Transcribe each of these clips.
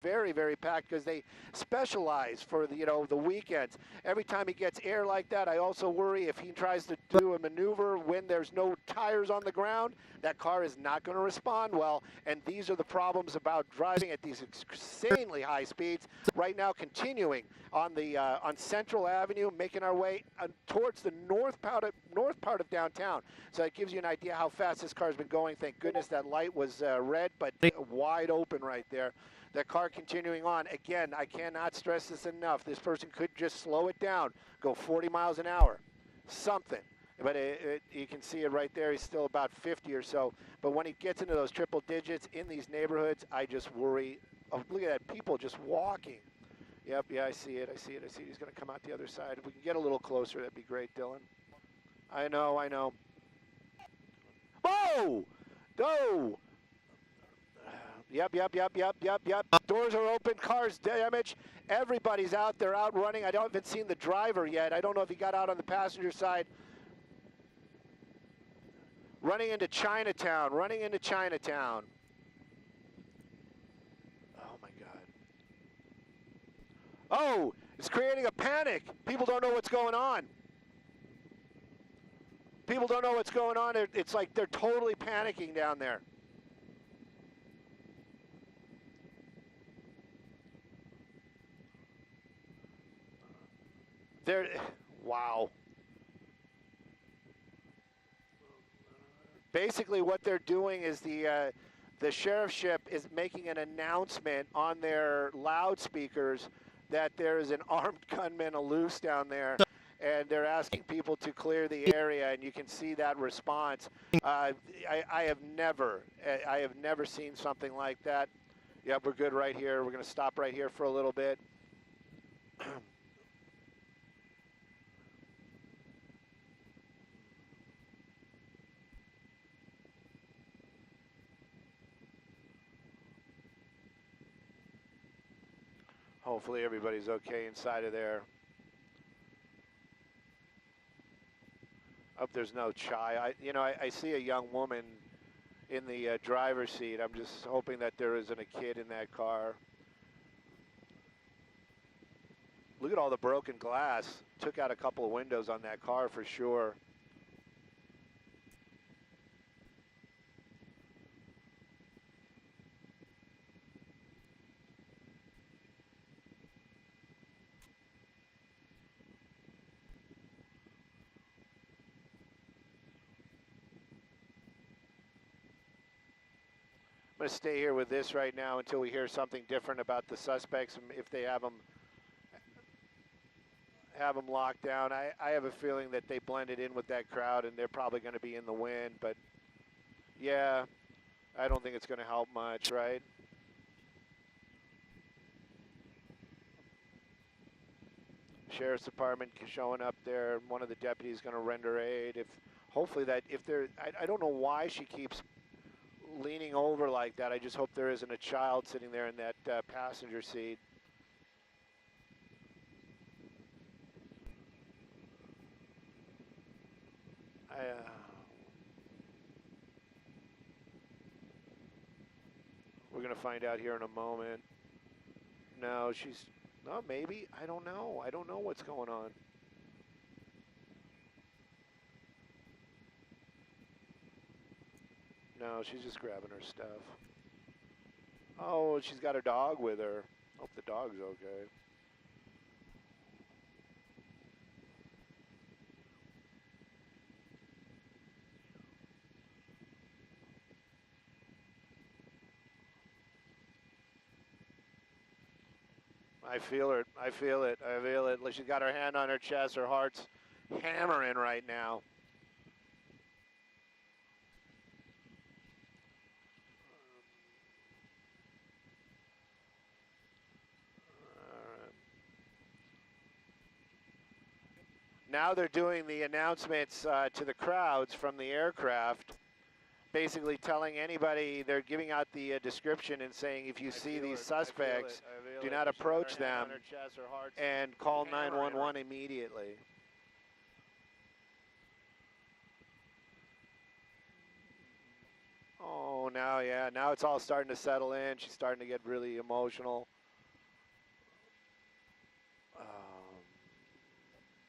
very, very packed because they specialize for the weekends. Every time he gets air like that, I also worry if he tries to do a maneuver when there's no tires on the ground, that car is not going to respond well. And these are the problems about driving at these insanely high speeds. Right now, continuing on Central Avenue, making our way towards the north part of downtown. So it gives you an idea how fast this car's been going. Thank goodness that light was red, but wide open right there. That car continuing on. Again, I cannot stress this enough. This person could just slow it down, go 40 miles an hour, something. But you can see it right there. He's still about 50 or so. But when he gets into those triple digits in these neighborhoods, I just worry. Oh, look at that, people just walking. Yep, yeah, I see it. He's going to come out the other side. If we can get a little closer, that'd be great, Dylan. I know. Whoa! Go! Yep. Doors are open, cars damaged. Everybody's out there out running. I haven't seen the driver yet. I don't know if he got out on the passenger side. Running into Chinatown. Oh, my God. Oh, it's creating a panic. People don't know what's going on. It's like they're totally panicking down there. Wow. Basically, what they're doing is the sheriffship is making an announcement on their loudspeakers that there is an armed gunman loose down there, and they're asking people to clear the area. And you can see that response. I have never seen something like that. Yep, we're good right here. We're going to stop right here for a little bit. Hopefully everybody's okay inside of there. Hope there's no chai. I see a young woman in the driver's seat. I'm just hoping that there isn't a kid in that car. Look at all the broken glass. Took out a couple of windows on that car for sure. I'm going to stay here with this right now until we hear something different about the suspects, if they have them locked down. I have a feeling that they blended in with that crowd and they're probably going to be in the wind, but yeah, I don't think it's going to help much, right? Sheriff's Department showing up there. One of the deputies going to render aid. I don't know why she keeps leaning over like that. I just hope there isn't a child sitting there in that passenger seat. We're going to find out here in a moment. No, maybe. I don't know. I don't know what's going on. No, she's just grabbing her stuff. Oh, she's got her dog with her. Hope the dog's okay. I feel her. I feel it. She's got her hand on her chest. Her heart's hammering right now. Now they're doing the announcements to the crowds from the aircraft, basically telling anybody, they're giving out the description and saying if you see these suspects, do not approach them and call 911 immediately. Oh, now, yeah, now it's all starting to settle in. She's starting to get really emotional.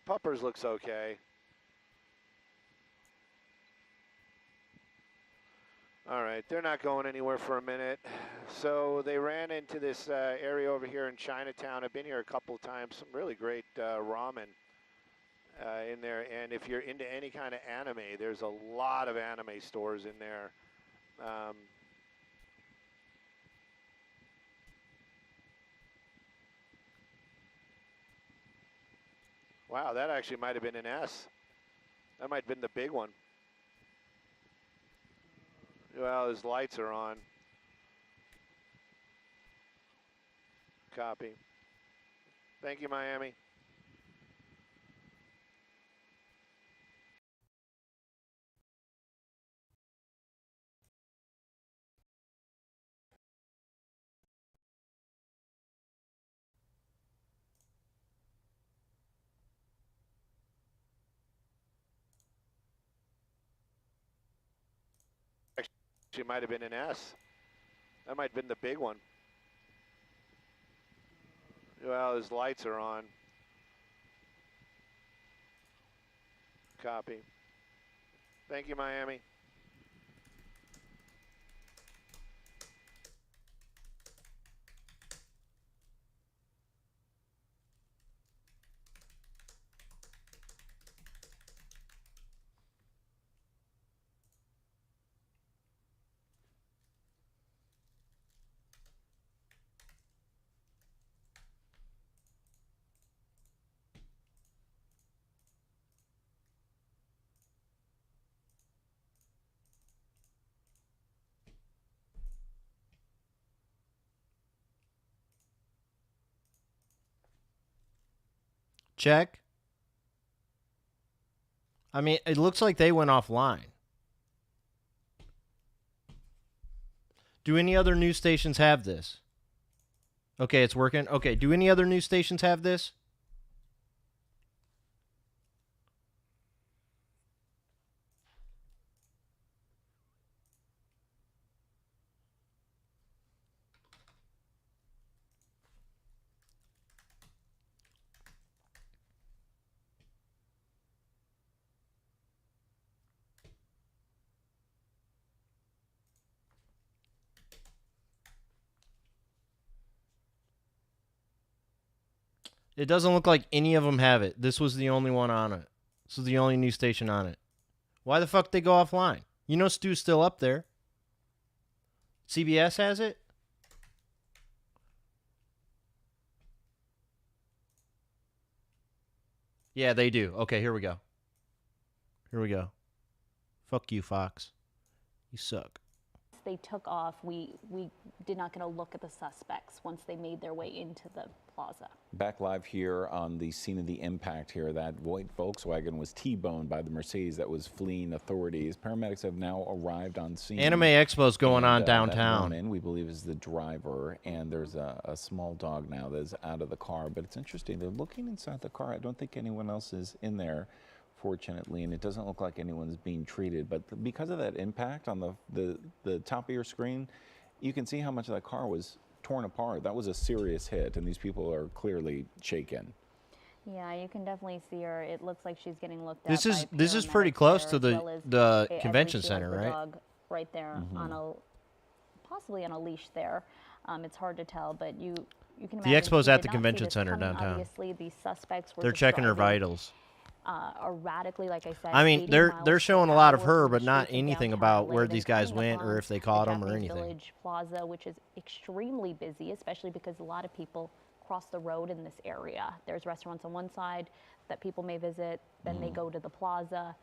Puppers looks okay. All right, they're not going anywhere for a minute. So they ran into this area over here in Chinatown. I've been here a couple of times. Some really great ramen in there. And if you're into any kind of anime, there's a lot of anime stores in there. Wow, that actually might have been an S. That might have been the big one. Well, his lights are on. Copy. Thank you, Miami. Actually, might have been an S. That might have been the big one. Well, his lights are on. Copy. Thank you, Miami. Check. I mean, it looks like they went offline. Do any other news stations have this? Okay, it's working. Okay, do any other news stations have this? It doesn't look like any of them have it. This was the only one on it. This was the only news station on it. Why the fuck did they go offline? You know Stu's still up there. CBS has it? Yeah, they do. Okay, here we go. Here we go. Fuck you, Fox. You suck. They took off. We did not get a look at the suspects once they made their way into the plaza. Back live here on the scene of the impact here. That white Volkswagen was T-boned by the Mercedes that was fleeing authorities. Paramedics have now arrived on scene. Anime Expo's going on downtown. That we believe is the driver, and there's a small dog now that's out of the car. But it's interesting. They're looking inside the car. I don't think anyone else is in there, fortunately, and it doesn't look like anyone's being treated. But because of that impact on the top of your screen, you can see how much of that car was torn apart. That was a serious hit, and these people are clearly shaken. Yeah, you can definitely see her. It looks like she's getting looked at. This is pretty close to the convention center, right? Dog right there on possibly on a leash there. It's hard to tell, but you can imagine. The expo's she at did the not see convention this center coming. downtown. Obviously, the suspects were They're just checking her driving, vitals. erratically, like I said. I mean, 80 they're miles showing per a lot of hour her, through but the not streets of anything downtown about LA, where then these guys coming went or upon if they the caught them or Japanese anything. Village Plaza, which is extremely busy, especially because a lot of people cross the road in this area. There's restaurants on one side that people may visit, then they go to the plaza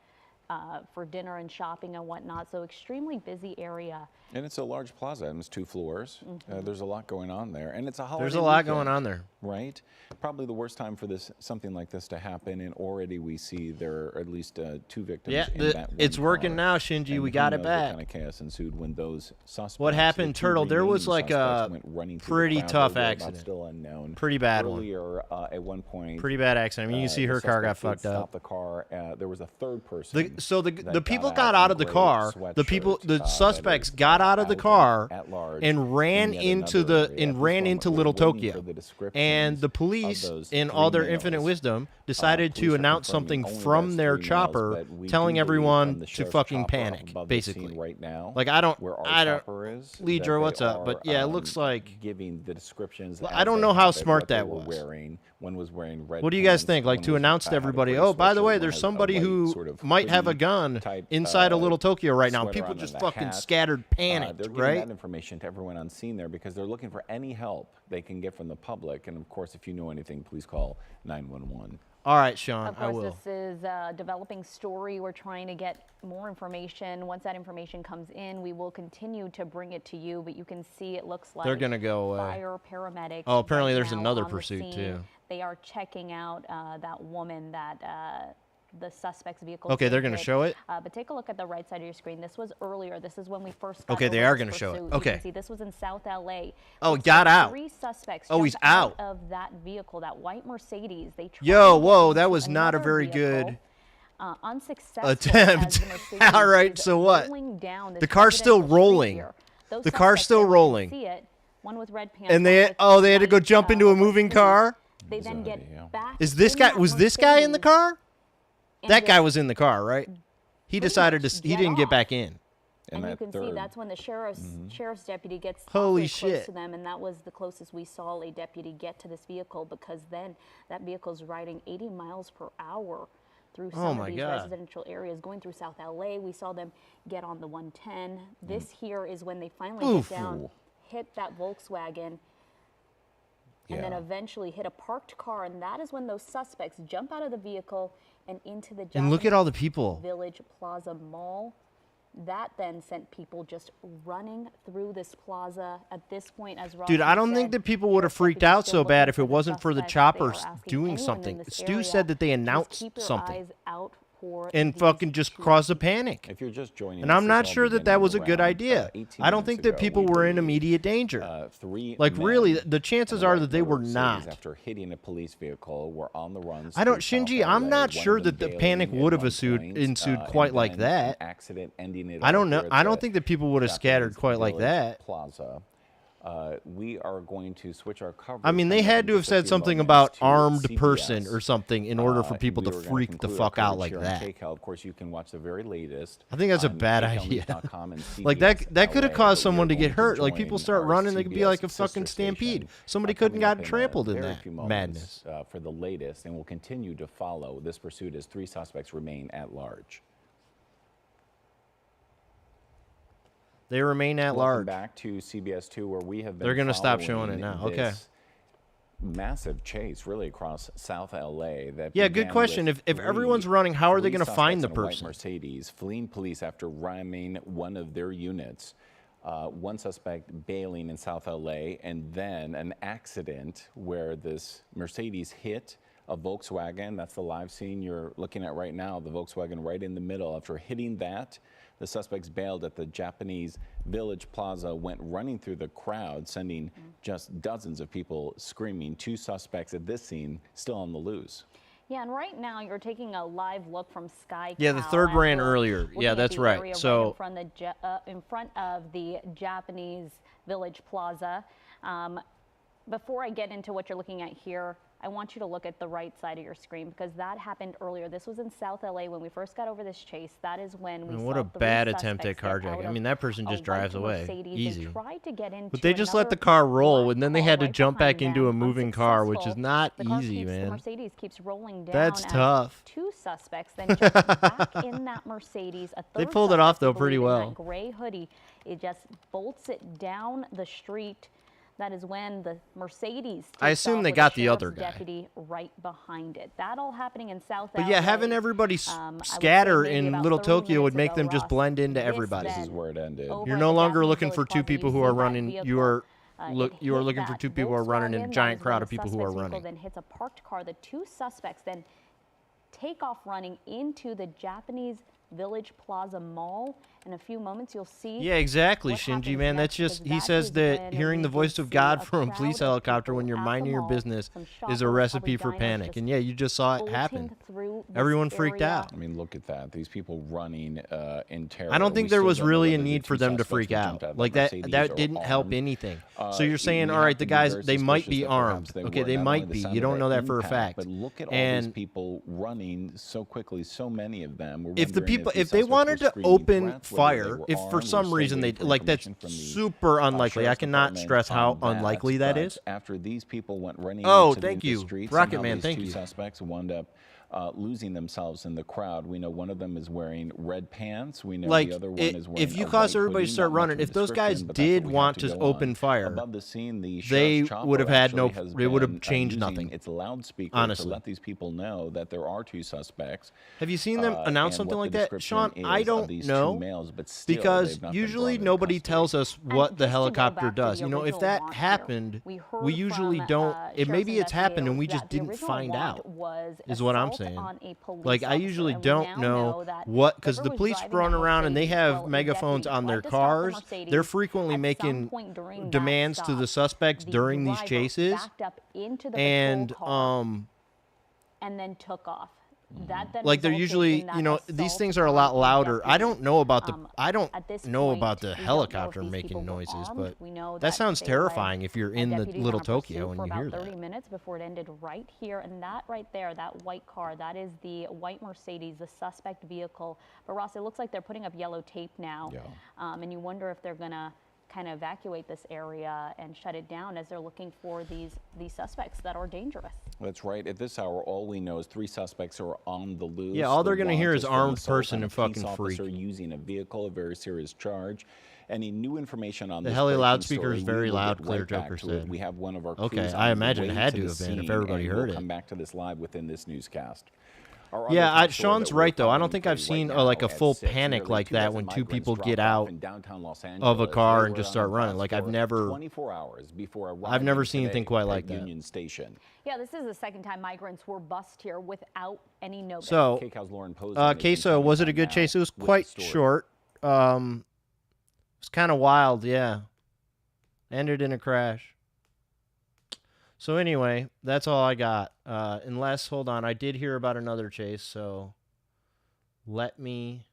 for dinner and shopping and whatnot. So extremely busy area. And it's a large plaza, and it's 2 floors. There's a lot going on there, and it's a holiday There's a lot weekend, going on there. right? Probably the worst time for something like this to happen, and already we see there are at least 2 victims Yeah, in that one it's working car. now, Shinji. And We who got it knows back. What kind of chaos ensued when those suspects? What happened, the 2 Turtle? There was remaining like a suspects went running through the pretty crowd. tough Their whereabouts accident. Still unknown. Pretty bad one. Earlier, at one point. Pretty bad accident. I mean, you can see the her car got suspect did fucked up. Stop the car. There was a third person. so the that people got got out out in of the gray car. The sweatshirt, suspects that is, got out of the out car at large and ran in yet into another the area. and At this ran moment, into we're Little waiting Tokyo. for the And descriptions the of police, those in 3 all their infinite males. wisdom, decided Police to are announce confirming something only from those their 3 males, chopper, but we telling do believe everyone from the to sheriff's fucking chopper up panic, above the scene basically. right now, Like I don't, where our I don't. chopper is, Leadra, that what's they up? But yeah, it are, looks like. giving the descriptions. Well, as I don't they know how have it, smart what they that were was. wearing. One was wearing red What do you guys pants, think? Like one to was announce to had a everybody, gray oh, by the sweatshirt, way, one there's had a somebody white who sort of might have a hoodie gun type, inside of Little Tokyo right now. sweater People on just and a fucking hat. scattered, panicked, They're giving right? that information to everyone on scene there because they're looking for any help they can get from the public. And of course, if you know anything, please call 911. All right, Sean, Of I course, will. this is a developing story. We're trying to get more information. Once that information comes in, we will continue to bring it to you. But you can see it looks like They're gonna go away. fire paramedics. Oh, apparently right there's now another on the pursuit, scene. too. They are checking out that woman that the suspect's vehicle. Okay, they're gonna hit. show it? But take a look at the right side of your screen. This was earlier. This is when we first got Okay, they over are this gonna show it. pursuit. Okay. You can see this was in South LA. Oh, Looks got like out. 3 suspects. Oh, he's jumped out. of that vehicle, that white Mercedes. They tried Yo, to get whoa, that into was not a another very vehicle, good unsuccessful attempt. as the Mercedes All right, is so what? rolling down this The car's still residential street rolling. here. Those The car's suspects still there, you can rolling. see it, one with red pants, And one they with had to go white, jump into a moving Mercedes. car? They then get Yeah. back. Is this in guy that was this guy in the Mercedes car? and That just- guy was in the car, right? He pretty decided much he get didn't get off. back in. And you that can see third- that's when the sheriff's deputy gets Holy awfully close shit. to them, and that was the closest we saw a deputy get to this vehicle, because then that vehicle's riding 80 miles per hour through Oh some my of these God. residential areas, going through South LA. We saw them get on the 110. This here is when they finally Oof. get down, hit that Volkswagen, and then Yeah. eventually hit a parked car, and that is when those suspects jump out of the vehicle and into the And look at Japanese all the people. Village Plaza Mall. That then sent people just running through this plaza. At this point, as Roger Dude, I don't think said, that people would have sheriff's freaked deputies out still so bad looking if for it the wasn't for the suspects. They are choppers asking doing anyone in something. this Stu area said that they to just announced keep your something. eyes out for And these fucking just two caused a panic. If you're just joining And us, I'm this not all sure that began was a good around, idea. 18 I don't minutes think that ago, people we were in believe. immediate danger. 3 Like, really, men the chances in a are white that they were Mercedes not. After hitting a police vehicle, were on the run. I don't, through South Shinji, I'm LA, not one sure of them that the bailing panic at would have one ensued point, quite and like then that. an accident ending it I don't over know. here I at don't the think that people would have scattered Japanese quite like Village that. Plaza. We are going to switch our coverage. I mean, they coming up had in to have just a said few something moments about to armed person CBS. or something in order for people We to were gonna freak the conclude our fuck out coverage like here on that. KCAL. Of course, you can watch the very latest. I think that's a on bad idea. KCALnews.com and Like CBS that could have LA, caused but we are someone to going get hurt. Like join people start our running, they could be CBS like a sister fucking stampede. station, Somebody couldn't coming up got in a trampled in very that few moments, madness. for the latest, and we'll continue to follow this pursuit as 3 suspects remain at large. They remain at Welcome large. back to CBS 2, where we have been. They're gonna stop following showing it now. Okay. this massive chase, really across South LA. That Yeah, good began question. with If everyone's running, how are they three gonna find the suspects in a white person? Mercedes fleeing police after ramming one of their units. One suspect bailing in South LA, and then an accident where this Mercedes hit a Volkswagen. That's the live scene you're looking at right now. The Volkswagen right in the middle. After hitting that, the suspects bailed at the Japanese Village Plaza, went running through the crowd, sending just dozens of people screaming. 2 suspects at this scene still on the loose. Yeah, and right now you're taking a live look from Sky. Yeah, the third as ran we're earlier. looking Yeah, at that's the right. area So- in front of the Japanese Village Plaza. Before I get into what you're looking at here, I want you to look at the right side of your screen, because that happened earlier. This was in South LA when we first got over this chase. That is when we And saw what a 3 bad attempt at suspects get out carjacking. I of mean, that person a just white drives away. Mercedes. Easy. They tried to get into But they just let the another car roll, black and then they car had to right jump back behind into a them, moving car, which is unsuccessful. not The car easy, keeps- man. The Mercedes keeps rolling down. That's as tough. 2 suspects then jump back in that Mercedes. A They third pulled it off, suspect, though, I pretty believe, in well. that gray hoodie, it just bolts it down the street. That is when the Mercedes. I takes assume off they with got the the other sheriff's guy. deputy right behind it. That all happening in South But LA. yeah, having everybody I would say scatter maybe in about Little 30 Tokyo would minutes make them ago, just Ross. blend into This everybody. This is then where it ended. over You're at no the longer Japanese looking for Village 2 Plaza, people you who see are that running. vehicle. You are It you are hit looking for that 2 people who are running in a Volkswagen. giant That is crowd when of the people who are suspect's vehicle running. Then hits a parked car. The 2 suspects then take off running into the Japanese Village Plaza Mall, In a few moments, you'll see. Yeah, exactly, what Shinji, happens man. That's next, just, because he that says is that when hearing the we voice can of see God a from a crowd police of helicopter people when you're at the minding your mall, business some is shoppers, a recipe probably for diners panic. just And yeah, you just saw it bolting happen. through this Everyone freaked area. out. I mean, look at that. These people running in terror. I don't think We there still was don't know really a whether the need for two them to suspects freak who out. jumped out of Like that that Mercedes didn't are help armed. anything. So you're saying, We all have right, to the be guys, very they might suspicious be that perhaps armed. they Okay, were they not might only the be. sound You of don't know that for a impact, fact. But look at all And these people running so quickly, so many of them. We're if the wondering people, these if they suspects were wanted to screaming open threats, whether they fire, were if for armed. We're some still reason they, waiting for like, that's information from the super unlikely. I Sheriff's cannot Department stress how on that, unlikely that but is. after these people went running Oh, into thank the you. streets, Rocket somehow Man, these thank two you. suspects wound up losing themselves in the crowd. We know one of them is wearing red pants. We know Like, the other one is wearing if you a cause white everybody to hoodie. start Not much running, of a if those guys description, but that's what did we have want to to go open on. fire, Above the scene, the they sheriff's chopper would have had no, actually has it would have been, changed using nothing. its loudspeaker Honestly. to let these people know that there are two suspects. Have you seen them announce and something what like the that? description Sean, I is of don't these know. two males, but still, Because they've not been usually brought into nobody custody. tells us And what the just to go helicopter back to does. the You know, if original that launch here, happened, we we heard usually from, don't. It sheriff's maybe it's happened and we investigators just that the didn't original find launch out. was Is what I'm assault saying. on a police Like, I officer, usually and we don't now know that what, because whoever the was police driving run that around and they Mercedes, have well, a megaphones deputy on their tried to stop the cars. They're Mercedes. frequently At some making point during that demands to the stop, suspects the during these driver chases, backed up into the and patrol car and then took off. That then like they're resulted usually, in that you know, these assault things are a on lot a louder. I deputy. don't know about the, I don't At this know point, about the we don't know if helicopter these making people were noises, armed. but We know that sounds they terrifying led if you're a in the deputy Little on a Tokyo pursuit and for you hear about 30 that. minutes before it ended right here, and that right there, that white car, that is the white Mercedes, the suspect vehicle. But Ross, it looks like they're putting up yellow tape now, Yeah. and you wonder if they're gonna kind of evacuate this area and shut it down as they're looking for these suspects that are dangerous. That's right. At this hour, all we know is 3 suspects are on the loose. Yeah, all they're The gonna hear launch is from armed assault person on a and police fucking freak. officer using a vehicle, a very serious charge. Any new information on The this heli breaking loudspeaker story, is very we will loud, get Clear right back Joker to it. said. We have one of our Okay, crews I on the imagine it way had to to the have been if scene, everybody and heard we'll it. come back to this live within this newscast. Our Yeah, other top story Sean's that we're right though. I don't covering think for I've you seen right like now a at full 6, panic nearly like 2 that dozen when 2 migrants people dropped get off out in downtown Los of a Angeles. car They and were just on start the running. bus Like for 24 hours before I've arriving never seen today anything quite at like that. Union Station. Yeah, this is the second time migrants were bussed here without any notice. So, KCAL's Lauren Posen is in Queso, was it a town good now chase? It was with the quite story. short. It was kind of wild, yeah. Ended in a crash. So anyway, that's all I got. Unless, hold on, I did hear about another chase, so let me...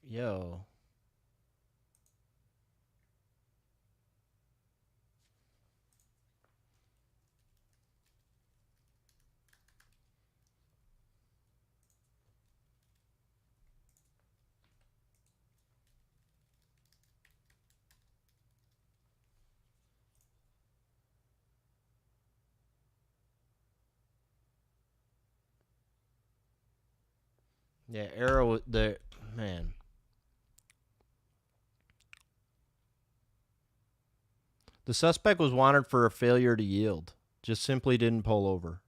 Yo. Yeah, Arrow, the man. The suspect was wanted for a failure to yield. Just simply didn't pull over.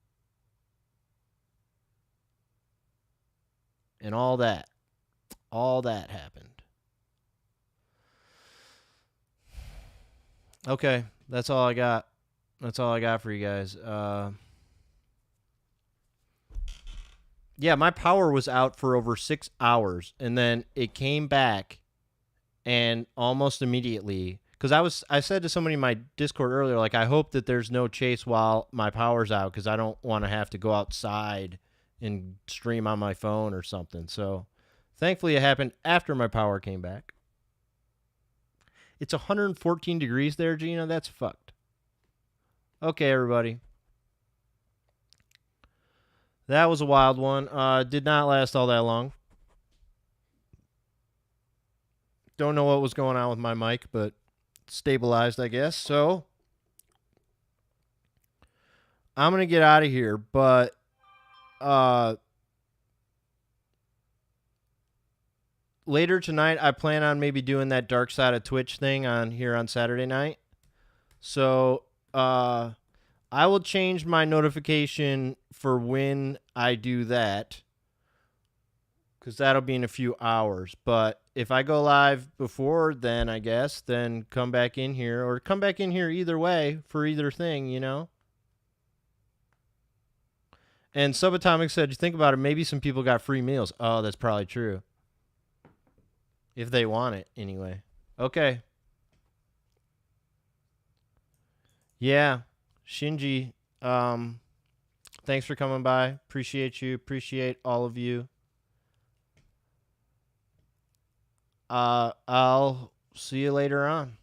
And all that happened. Okay, that's all I got. That's all I got for you guys. Yeah, my power was out for over 6 hours, and then it came back, and almost immediately, because I said to somebody in my Discord earlier, like, I hope that there's no chase while my power's out, because I don't want to have to go outside and stream on my phone or something. So, thankfully, it happened after my power came back. It's 114 degrees there, Gina. That's fucked. Okay, everybody. That was a wild one. Did not last all that long. Don't know what was going on with my mic, but stabilized, I guess. So, I'm going to get out of here, but later tonight, I plan on maybe doing that Dark Side of Twitch thing on here on Saturday night. So, I will change my notification for when I do that, because that'll be in a few hours. But if I go live before then, I guess, then come back in here, or come back in here either way for either thing, you know? And Subatomic said, think about it, maybe some people got free meals. Oh, that's probably true. If they want it, anyway. Okay. Yeah. Shinji, thanks for coming by. Appreciate you. Appreciate all of you. I'll see you later on.